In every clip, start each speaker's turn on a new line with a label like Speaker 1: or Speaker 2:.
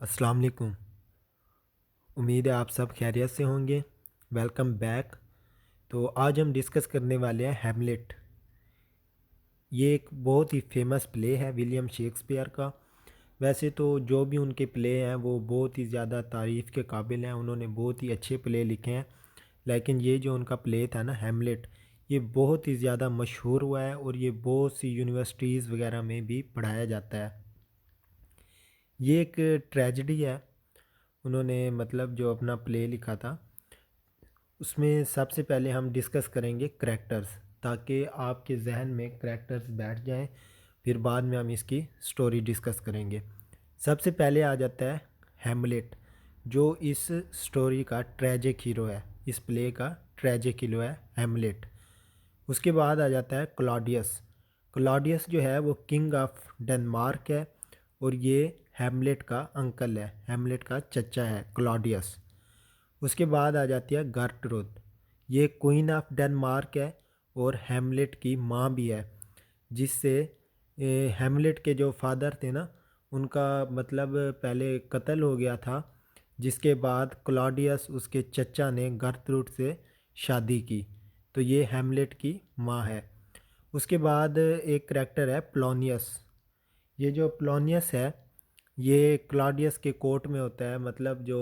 Speaker 1: अस्सलाम वालेकुम। उम्मीद है आप सब खैरियत से होंगे। Welcome back. तो आज हम डिस्कस करने वाले हैं हैमलेट। ये एक बहुत ही फेमस प्ले है विलियम शेक्सपियर का। वैसे तो जो भी उनके प्ले हैं वो बहुत ही ज़्यादा तारीफ़ के काबिल हैं, उन्होंने बहुत ही अच्छे प्ले लिखे हैं। लेकिन ये जो उनका प्ले था ना हैमलेट, ये बहुत ही ज़्यादा मशहूर हुआ है और ये बहुत सी यूनिवर्सिटीज़ वगैरह में भी पढ़ाया जाता है। ये एक ट्रेजेडी है। उन्होंने मतलब जो अपना प्ले लिखा था उसमें सबसे पहले हम डिस्कस करेंगे करैक्टर्स, ताकि आपके जहन में करैक्टर्स बैठ जाएं। फिर बाद में हम इसकी स्टोरी डिस्कस करेंगे। सबसे पहले आ जाता है हैमलेट, जो इस स्टोरी का ट्रेजिक हीरो है। इस प्ले का ट्रेजिक हीरो है हैमलेट। उसके बाद आ जाता है क्लॉडियस। क्लॉडियस जो है वो किंग ऑफ डेनमार्क है और ये हैमलेट का अंकल है, हैमलेट का चचा है क्लॉडियस। उसके बाद आ जाती है गर्टरूड। ये क्वीन ऑफ डेनमार्क है और हैमलेट की माँ भी है, जिससे हैमलेट के जो फादर थे ना, उनका मतलब पहले कत्ल हो गया था, जिसके बाद क्लॉडियस उसके चचा ने गर्टरूड से शादी की। तो ये हैमलेट की माँ है। उसके बाद एक करैक्टर है प्लोनियस। ये जो प्लोनियस है ये क्लॉडियस के कोर्ट में होता है, मतलब जो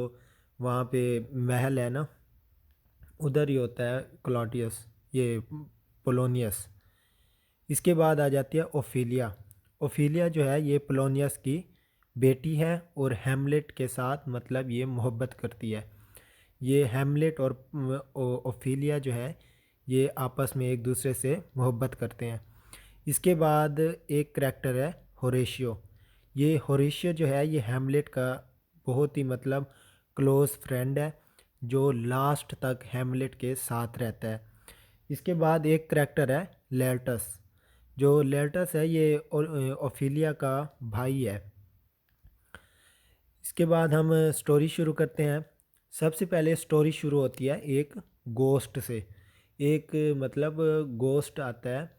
Speaker 1: वहाँ पे महल है ना, उधर ही होता है क्लॉडियस, ये पोलोनियस। इसके बाद आ जाती है ओफिलिया। ओफिलिया जो है ये पोलोनियस की बेटी है और हैमलेट के साथ मतलब ये मोहब्बत करती है। ये हैमलेट और ओफिलिया जो है ये आपस में एक दूसरे से मोहब्बत करते हैं। इसके बाद एक करैक्टर है होरेशियो। ये होरेशियो जो है ये हैमलेट का बहुत ही मतलब क्लोज़ फ्रेंड है, जो लास्ट तक हैमलेट के साथ रहता है। इसके बाद एक करैक्टर है लेल्टस। जो लेल्टस है ये ओफिलिया का भाई है। इसके बाद हम स्टोरी शुरू करते हैं। सबसे पहले स्टोरी शुरू होती है एक गोस्ट से। एक मतलब गोस्ट आता है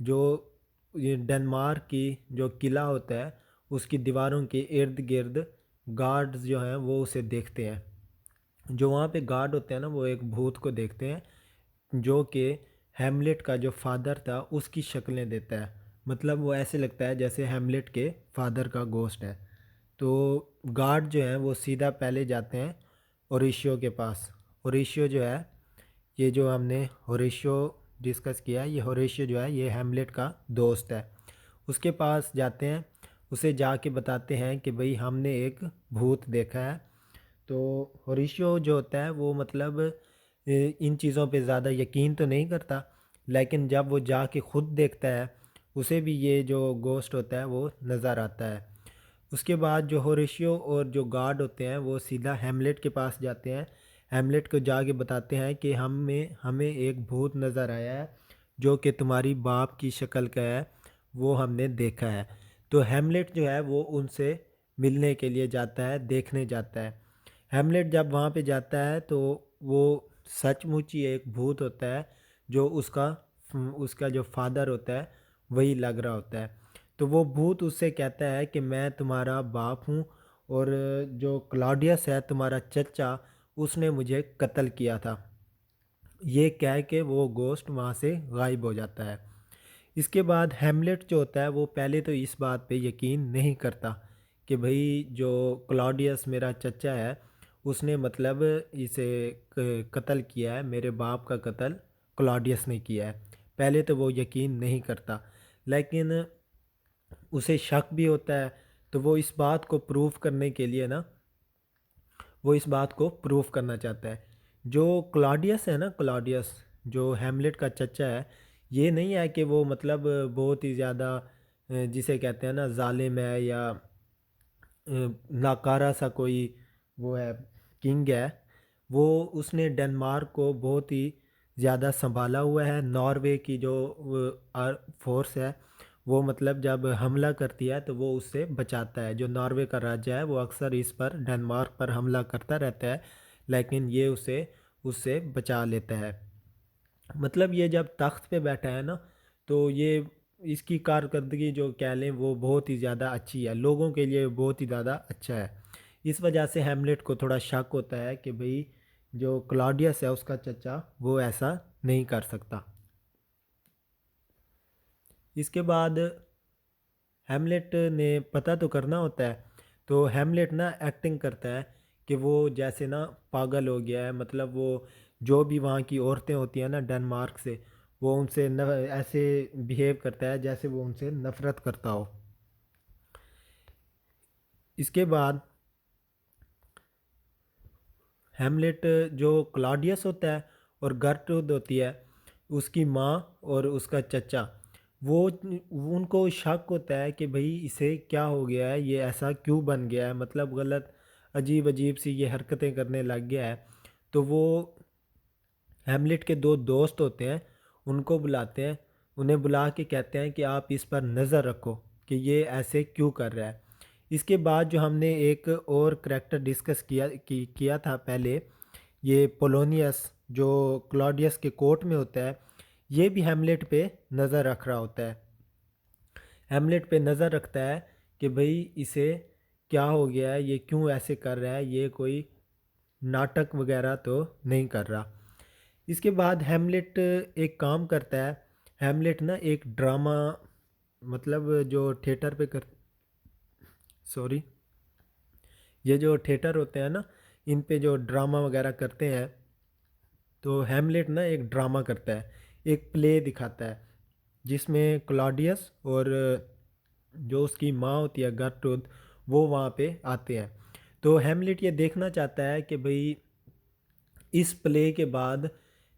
Speaker 1: जो ये डेनमार्क की जो किला होता है उसकी दीवारों के इर्द गिर्द गार्ड्स जो हैं वो उसे देखते हैं। जो वहाँ पे गार्ड होते हैं ना वो एक भूत को देखते हैं जो कि हैमलेट का जो फादर था उसकी शक्लें देता है। मतलब वो ऐसे लगता है जैसे हैमलेट के फादर का गोस्ट है। तो गार्ड जो हैं वो सीधा पहले जाते हैं ओरिशियो के पास। ओरिशियो जो है, ये जो हमने होरेशियो डिस्कस किया है, ये होरेशियो जो है ये हैमलेट का दोस्त है। उसके पास जाते हैं, उसे जाके बताते हैं कि भाई हमने एक भूत देखा है। तो होरेशियो जो होता है वो मतलब इन चीज़ों पे ज़्यादा यकीन तो नहीं करता, लेकिन जब वो जाके ख़ुद देखता है उसे भी ये जो गोस्ट होता है वो नज़र आता है। उसके बाद जो होरेशियो और जो गार्ड होते हैं वो सीधा हैमलेट के पास जाते हैं। हैमलेट को जाके बताते हैं कि हमें हमें एक भूत नज़र आया है जो कि तुम्हारी बाप की शक्ल का है, वो हमने देखा है। तो हैमलेट जो है वो उनसे मिलने के लिए जाता है, देखने जाता है। हैमलेट जब वहाँ पे जाता है तो वो सचमुच ही एक भूत होता है, जो उसका उसका जो फादर होता है वही लग रहा होता है। तो वो भूत उससे कहता है कि मैं तुम्हारा बाप हूँ और जो क्लॉडियस है तुम्हारा चचा, उसने मुझे कत्ल किया था। ये कह के वो गोश्त वहाँ से गायब हो जाता है। इसके बाद हैमलेट जो होता है वो पहले तो इस बात पे यकीन नहीं करता कि भाई जो क्लॉडियस मेरा चचा है उसने मतलब इसे कत्ल किया है, मेरे बाप का कत्ल क्लॉडियस ने किया है। पहले तो वो यकीन नहीं करता, लेकिन उसे शक भी होता है। तो वो इस बात को प्रूफ करने के लिए ना, वो इस बात को प्रूफ करना चाहता है। जो क्लॉडियस है ना, क्लॉडियस जो हैमलेट का चचा है, ये नहीं है कि वो मतलब बहुत ही ज़्यादा जिसे कहते हैं ना जालिम है या नाकारा सा कोई वो है, किंग है। वो उसने डेनमार्क को बहुत ही ज़्यादा संभाला हुआ है। नॉर्वे की जो फोर्स है वो मतलब जब हमला करती है तो वो उससे बचाता है। जो नॉर्वे का राज्य है वो अक्सर इस पर डेनमार्क पर हमला करता रहता है, लेकिन ये उसे उससे बचा लेता है। मतलब ये जब तख्त पे बैठा है ना, तो ये इसकी कारकर्दगी जो कह लें वो बहुत ही ज़्यादा अच्छी है, लोगों के लिए बहुत ही ज़्यादा अच्छा है। इस वजह से हैमलेट को थोड़ा शक होता है कि भाई जो क्लॉडियस है उसका चचा वो ऐसा नहीं कर सकता। इसके बाद हैमलेट ने पता तो करना होता है, तो हैमलेट ना एक्टिंग करता है कि वो जैसे ना पागल हो गया है, मतलब वो जो भी वहाँ की औरतें होती हैं ना डेनमार्क से, वो उनसे ऐसे बिहेव करता है जैसे वो उनसे नफ़रत करता हो। इसके बाद हैमलेट जो क्लॉडियस होता है और गर्टरूड होती है उसकी माँ और उसका चचा, वो उनको शक होता है कि भाई इसे क्या हो गया है, ये ऐसा क्यों बन गया है, मतलब गलत अजीब अजीब सी ये हरकतें करने लग गया है। तो वो हैमलेट के दो दोस्त होते हैं, उनको बुलाते हैं, उन्हें बुला के कहते हैं कि आप इस पर नज़र रखो कि ये ऐसे क्यों कर रहा है। इसके बाद जो हमने एक और करैक्टर डिस्कस किया था पहले, ये पोलोनियस जो क्लॉडियस के कोर्ट में होता है, ये भी हैमलेट पे नज़र रख रहा होता है। हैमलेट पे नज़र रखता है कि भाई इसे क्या हो गया है, ये क्यों ऐसे कर रहा है, ये कोई नाटक वगैरह तो नहीं कर रहा। इसके बाद हैमलेट एक काम करता है, हैमलेट ना एक ड्रामा, मतलब जो थिएटर पे कर सॉरी ये जो थिएटर होते हैं ना, इन पे जो ड्रामा वगैरह करते हैं, तो हैमलेट ना एक ड्रामा करता है, एक प्ले दिखाता है जिसमें क्लॉडियस और जो उसकी माँ होती है गर्ट्रूड, वो वहाँ पे आते हैं। तो हैमलेट ये देखना चाहता है कि भाई इस प्ले के बाद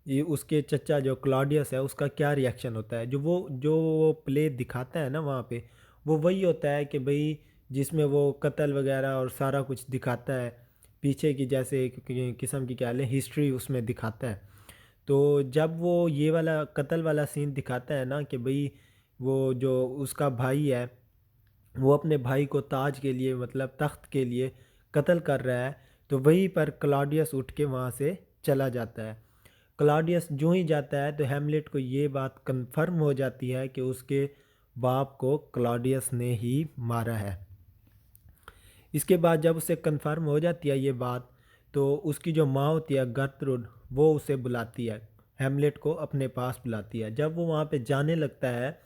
Speaker 1: ये उसके चचा जो क्लॉडियस है उसका क्या रिएक्शन होता है। जो वो प्ले दिखाता है ना वहाँ पे, वो वही होता है कि भाई जिसमें वो कत्ल वगैरह और सारा कुछ दिखाता है, पीछे की जैसे एक किस्म की क्या लें हिस्ट्री उसमें दिखाता है। तो जब वो ये वाला कत्ल वाला सीन दिखाता है ना कि भाई वो जो उसका भाई है वो अपने भाई को ताज के लिए, मतलब तख्त के लिए कत्ल कर रहा है, तो वहीं पर क्लॉडियस उठ के वहाँ से चला जाता है। क्लॉडियस जो ही जाता है तो हैमलेट को ये बात कंफर्म हो जाती है कि उसके बाप को क्लॉडियस ने ही मारा है। इसके बाद जब उसे कंफर्म हो जाती है ये बात, तो उसकी जो माँ होती है गर्ट्रूड, वो उसे बुलाती है, हैमलेट को अपने पास बुलाती है। जब वो वहाँ पे जाने लगता है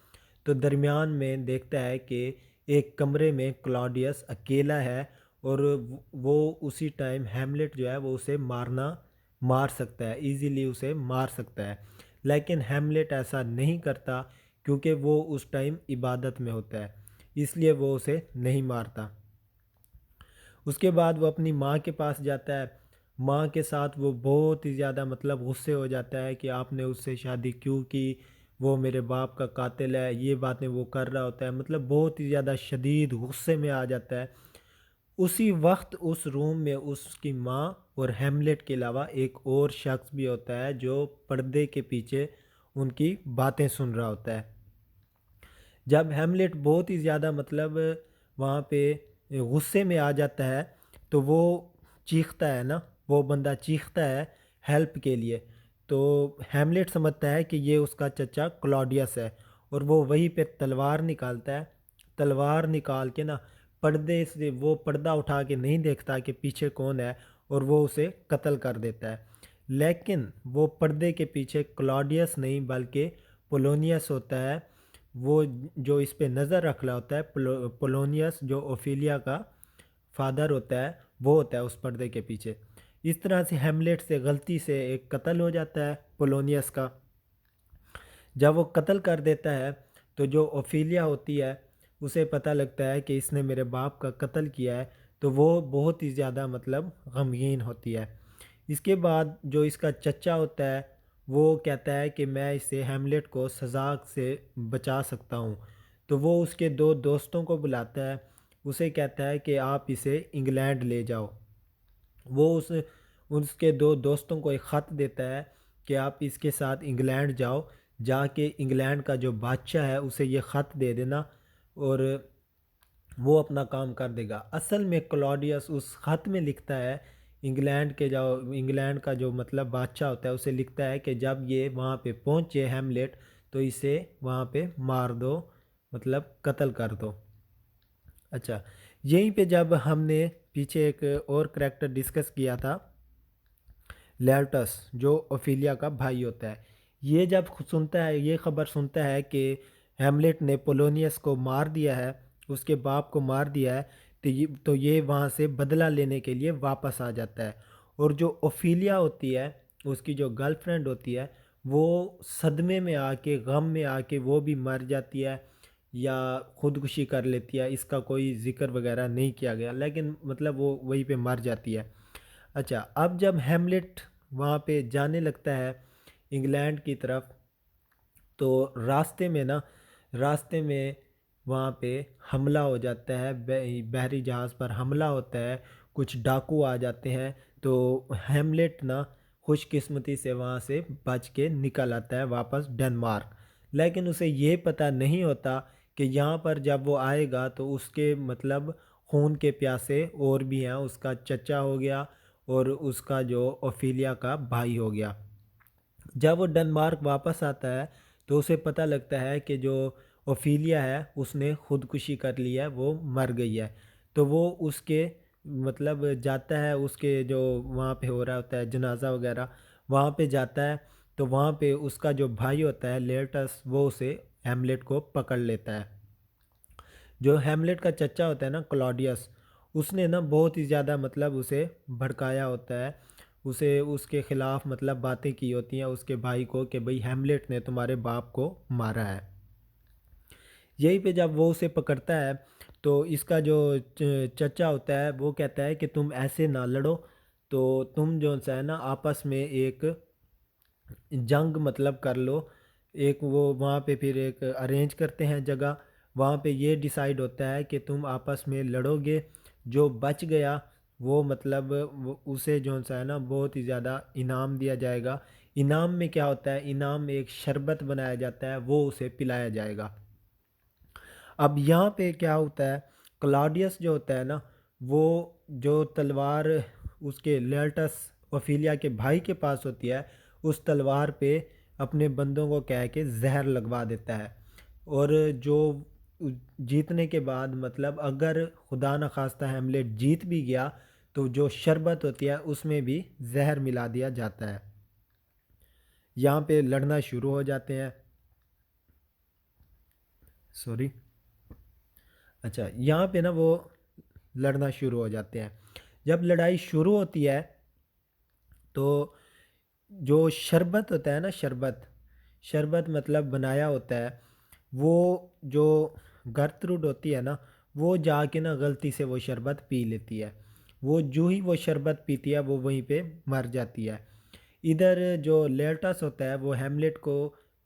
Speaker 1: तो दरमियान में देखता है कि एक कमरे में क्लॉडियस अकेला है, और वो उसी टाइम हैमलेट जो है वो उसे मार सकता है, इजीली उसे मार सकता है। लेकिन हैमलेट ऐसा नहीं करता क्योंकि वो उस टाइम इबादत में होता है, इसलिए वो उसे नहीं मारता। उसके बाद वो अपनी माँ के पास जाता है, माँ के साथ वो बहुत ही ज़्यादा मतलब गुस्से हो जाता है कि आपने उससे शादी क्यों की, वो मेरे बाप का कातिल है, ये बातें वो कर रहा होता है, मतलब बहुत ही ज़्यादा शदीद गुस्से में आ जाता है। उसी वक्त उस रूम में उसकी माँ और हैमलेट के अलावा एक और शख्स भी होता है जो पर्दे के पीछे उनकी बातें सुन रहा होता है। जब हैमलेट बहुत ही ज़्यादा मतलब वहाँ पे गुस्से में आ जाता है, तो वो चीखता है ना, वो बंदा चीखता है हेल्प के लिए। तो हैमलेट समझता है कि ये उसका चचा क्लॉडियस है, और वो वहीं पे तलवार निकालता है। तलवार निकाल के ना पर्दे से वो पर्दा उठा के नहीं देखता कि पीछे कौन है, और वो उसे कत्ल कर देता है। लेकिन वो पर्दे के पीछे क्लॉडियस नहीं बल्कि पोलोनियस होता है, वो जो इस पे नज़र रख रहा होता है। पोलोनियस जो ओफिलिया का फादर होता है, वो होता है उस पर्दे के पीछे। इस तरह से हैमलेट से गलती से एक कत्ल हो जाता है पोलोनियस का। जब वो कत्ल कर देता है तो जो ओफिलिया होती है उसे पता लगता है कि इसने मेरे बाप का कत्ल किया है, तो वो बहुत ही ज़्यादा मतलब गमगीन होती है। इसके बाद जो इसका चचा होता है वो कहता है कि मैं इसे हैमलेट को सज़ा से बचा सकता हूँ। तो वो उसके दो दोस्तों को बुलाता है, उसे कहता है कि आप इसे इंग्लैंड ले जाओ। वो उसके दो दोस्तों को एक ख़त देता है कि आप इसके साथ इंग्लैंड जाओ, जाके इंग्लैंड का जो बादशाह है उसे ये ख़त दे देना, और वो अपना काम कर देगा। असल में क्लॉडियस उस ख़त में लिखता है, इंग्लैंड का जो मतलब बादशाह होता है उसे लिखता है कि जब ये वहाँ पे पहुँचे हैमलेट, तो इसे वहाँ पे मार दो, मतलब कत्ल कर दो। अच्छा, यहीं पे जब हमने पीछे एक और करैक्टर डिस्कस किया था, लेरटस, जो ओफिलिया का भाई होता है। ये जब सुनता है, ये खबर सुनता है कि हेमलेट ने पोलोनियस को मार दिया है, उसके बाप को मार दिया है, तो ये वहाँ से बदला लेने के लिए वापस आ जाता है। और जो ओफिलिया होती है, उसकी जो गर्लफ्रेंड होती है, वो सदमे में आके, गम में आके वो भी मर जाती है या खुदकुशी कर लेती है। इसका कोई जिक्र वगैरह नहीं किया गया, लेकिन मतलब वो वहीं पे मर जाती है। अच्छा, अब जब हेमलेट वहाँ पे जाने लगता है इंग्लैंड की तरफ, तो रास्ते में वहाँ पे हमला हो जाता है, बहरी जहाज़ पर हमला होता है, कुछ डाकू आ जाते हैं। तो हेमलेट ना खुशकिस्मती से वहाँ से बच के निकल आता है वापस डेनमार्क। लेकिन उसे ये पता नहीं होता कि यहाँ पर जब वो आएगा तो उसके मतलब खून के प्यासे और भी हैं, उसका चचा हो गया और उसका जो ओफिलिया का भाई हो गया। जब वो डेनमार्क वापस आता है तो उसे पता लगता है कि जो ओफिलिया है उसने खुदकुशी कर लिया है, वो मर गई है। तो वो उसके मतलब जाता है, उसके जो वहाँ पे हो रहा होता है जनाजा वगैरह, वहाँ पे जाता है। तो वहाँ पे उसका जो भाई होता है लेटस, वो उसे हेमलेट को पकड़ लेता है। जो हेमलेट का चचा होता है ना, क्लॉडियस, उसने ना बहुत ही ज़्यादा मतलब उसे भड़काया होता है, उसे उसके ख़िलाफ़ मतलब बातें की होती हैं उसके भाई को कि भाई हेमलेट ने तुम्हारे बाप को मारा है। यहीं पे जब वो उसे पकड़ता है तो इसका जो चचा होता है वो कहता है कि तुम ऐसे ना लड़ो, तो तुम जो सा है ना आपस में एक जंग मतलब कर लो। एक वो वहाँ पे फिर एक अरेंज करते हैं जगह, वहाँ पे ये डिसाइड होता है कि तुम आपस में लड़ोगे, जो बच गया वो मतलब वो उसे जो सा है ना बहुत ही ज़्यादा इनाम दिया जाएगा। इनाम में क्या होता है, इनाम में एक शरबत बनाया जाता है, वो उसे पिलाया जाएगा। अब यहाँ पे क्या होता है, क्लॉडियस जो होता है ना, वो जो तलवार उसके लेल्टस ओफिलिया के भाई के पास होती है, उस तलवार पे अपने बंदों को कह के जहर लगवा देता है। और जो जीतने के बाद मतलब अगर खुदा न खास्ता हेमलेट जीत भी गया तो जो शरबत होती है उसमें भी जहर मिला दिया जाता है। यहाँ पे लड़ना शुरू हो जाते हैं। सॉरी। अच्छा, यहाँ पे ना वो लड़ना शुरू हो जाते हैं। जब लड़ाई शुरू होती है तो जो शरबत होता है ना, शरबत शरबत मतलब बनाया होता है, वो जो गर्तरुड होती है ना, वो जाके ना गलती से वो शरबत पी लेती है। वो जो ही वो शरबत पीती है वो वहीं पे मर जाती है। इधर जो लेल्टस होता है वो हेमलेट को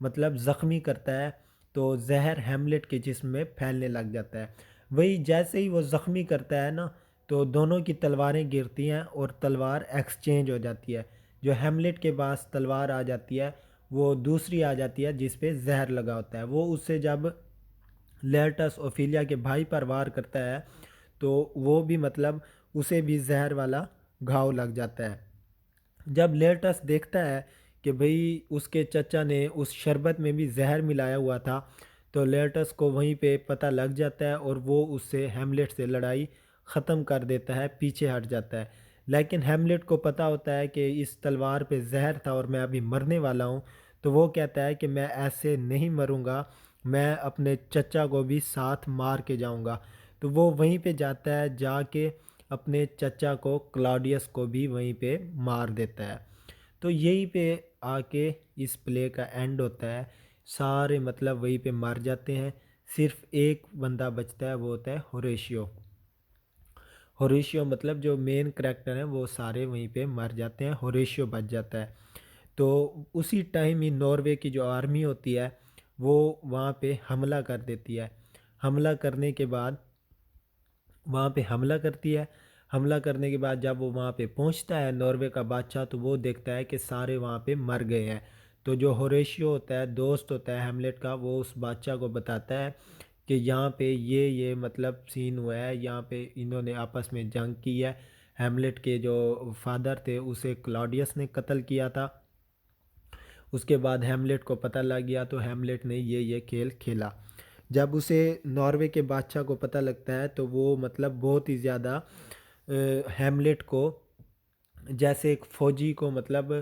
Speaker 1: मतलब ज़ख्मी करता है, तो जहर हेमलेट के जिस्म में फैलने लग जाता है। वही जैसे ही वो ज़ख्मी करता है ना, तो दोनों की तलवारें गिरती हैं और तलवार एक्सचेंज हो जाती है। जो हेमलेट के पास तलवार आ जाती है, वो दूसरी आ जाती है जिस पे जहर लगा होता है। वो उससे जब लेल्टस ओफिलिया के भाई पर वार करता है तो वो भी मतलब उसे भी जहर वाला घाव लग जाता है। जब लेल्टस देखता है कि भाई उसके चचा ने उस शरबत में भी जहर मिलाया हुआ था, तो लेल्टस को वहीं पे पता लग जाता है और वो उससे हेमलेट से लड़ाई ख़त्म कर देता है, पीछे हट जाता है। लेकिन हेमलेट को पता होता है कि इस तलवार पे जहर था और मैं अभी मरने वाला हूँ, तो वो कहता है कि मैं ऐसे नहीं मरूँगा, मैं अपने चचा को भी साथ मार के जाऊँगा। तो वो वहीं पे जाता है, जाके अपने चचा को क्लॉडियस को भी वहीं पे मार देता है। तो यहीं पे आके इस प्ले का एंड होता है। सारे मतलब वहीं पे मर जाते हैं, सिर्फ एक बंदा बचता है, वो होता है होरेशियो। होरेशियो मतलब जो मेन करैक्टर हैं वो सारे वहीं पे मर जाते हैं, होरेशियो बच जाता है। तो उसी टाइम ही नॉर्वे की जो आर्मी होती है वो वहाँ पे हमला कर देती है। हमला करने के बाद वहाँ पे हमला करती है। हमला करने के बाद जब वो वहाँ पे पहुँचता है नॉर्वे का बादशाह, तो वो देखता है कि सारे वहाँ पे मर गए हैं। तो जो होरेशियो होता है, दोस्त होता है हेमलेट का, वो उस बादशाह को बताता है कि यहाँ पे ये मतलब सीन हुआ है, यहाँ पे इन्होंने आपस में जंग की है। हेमलेट के जो फादर थे उसे क्लॉडियस ने कत्ल किया था। उसके बाद हेमलेट को पता लग गया तो हेमलेट ने ये खेल खेला। जब उसे नॉर्वे के बादशाह को पता लगता है तो वो मतलब बहुत ही ज़्यादा हैमलेट को जैसे एक फ़ौजी को मतलब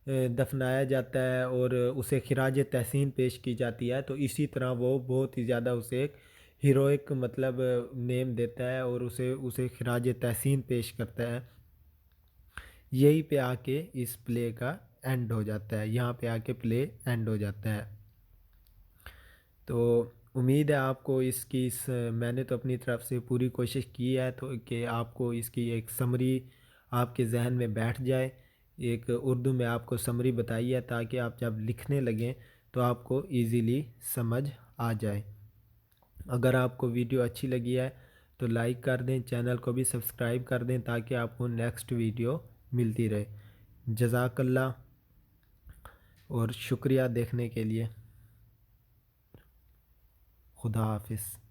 Speaker 1: दफ़नाया जाता है और उसे खिराज तहसीन पेश की जाती है, तो इसी तरह वो बहुत ही ज़्यादा उसे एक हीरोइक मतलब नेम देता है और उसे उसे खिराज तहसीन पेश करता है। यहीं पे आके इस प्ले का एंड हो जाता है, यहाँ पे आके प्ले एंड हो जाता है। तो उम्मीद है आपको इसकी इस मैंने तो अपनी तरफ से पूरी कोशिश की है तो कि आपको इसकी एक समरी आपके जहन में बैठ जाए। एक उर्दू में आपको समरी बताई है ताकि आप जब लिखने लगें तो आपको इजीली समझ आ जाए। अगर आपको वीडियो अच्छी लगी है तो लाइक कर दें, चैनल को भी सब्सक्राइब कर दें ताकि आपको नेक्स्ट वीडियो मिलती रहे। जज़ाकल्ला और शुक्रिया देखने के लिए। खुदा हाफिज़।